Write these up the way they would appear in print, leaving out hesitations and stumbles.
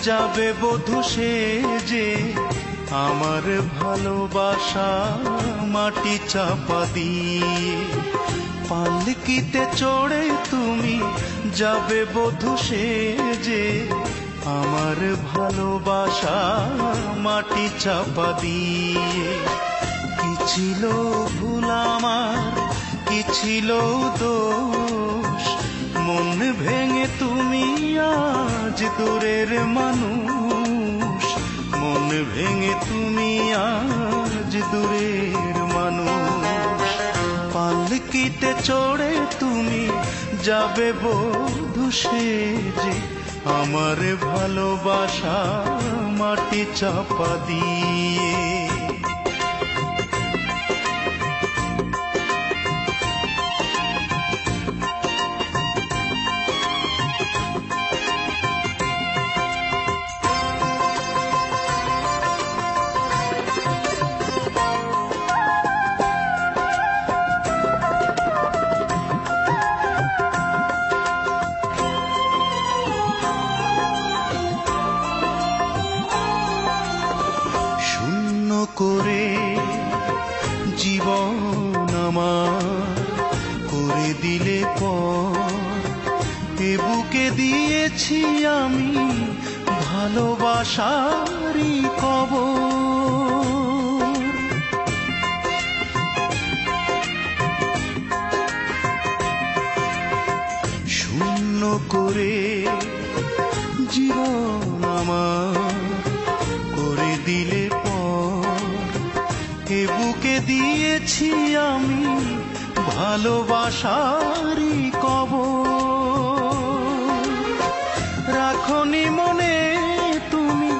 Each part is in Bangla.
যাবে বধূ সেজে আমার ভালোবাসা মাটি চাপা দিয়ে। পালকিতে চড়ে তুমি যাবে বধূ সেজে আমার ভালোবাসা মাটি চাপা দিয়ে। কি ছিল ভুল আমার, কি ছিল দোষ, মন ভেঙে তুমি আজ দূরের মানুষ। মন ভেঙে তুমি আজ দূরের মানুষ। পালকিতে চড়ে তুমি যাবে বধূ সেজে আমার ভালোবাসা মাটি চাপা দিয়ে। করে জীবন আমার করে দিলে পর, এ বুকে দিয়েছি আমি ভালোবাসারই কবর। শূন্য করে জীবন আমার করে দিলে এ বুকে দিয়েছি আমি ভালোবাসারই কবর। রাখনি মনে তুমি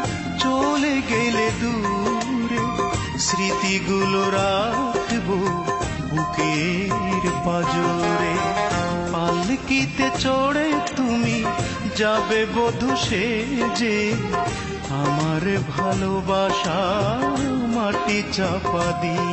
চলে গেলে দূরে, স্মৃতিগুলো রাখবো বুকের পাজরে। পালকিতে চড়ে তুমি যাবে বধূ সেজে আমার ভালোবাসা মাটি চাপা দিয়ে।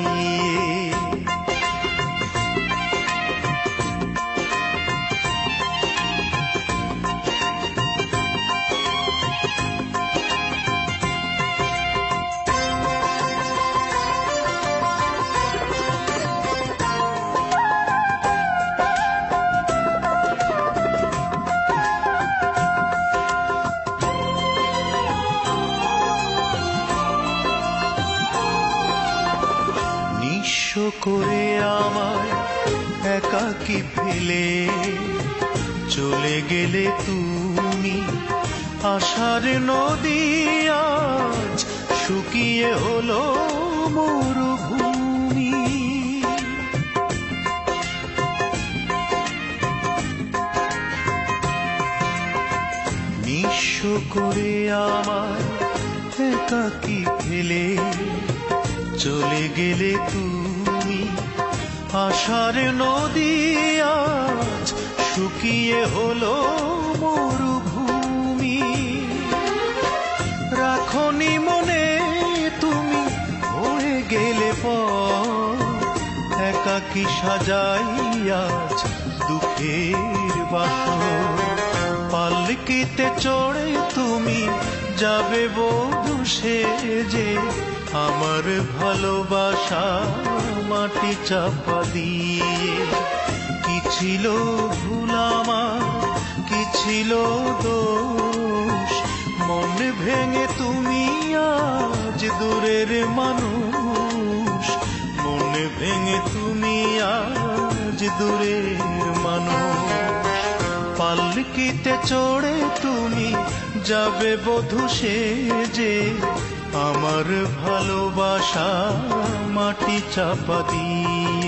করে আমায় একাকী ফেলে চলে গেলে তুমি, আশার নদী আজ শুকিয়ে হলো মরুভূমি। নিঃস্ব করে আমায় একাকী ফেলে চলে গেলে তুমি, আশার নদী আজ শুকিয়ে হলো মরুভূমি। রাখনি মনে তুমি হয়ে গেলে পর, একাকী সাজাই আজ দুঃখের বাসর। পালকিতে চড়ে তুমি যাবে বধূ সেজে আমার ভালোবাসা মাটি চাপা দিয়ে। কি ছিল ভুল আমার, কি ছিল দোষ, মন ভেঙে তুমি আজ দূরের মানুষ। মন ভেঙে তুমি আজ দূরের মানুষ। পালকিতে চড়ে তুমি যাবে বধূ সেজে আমার ভালোবাসা মাটি চাপা দিয়ে।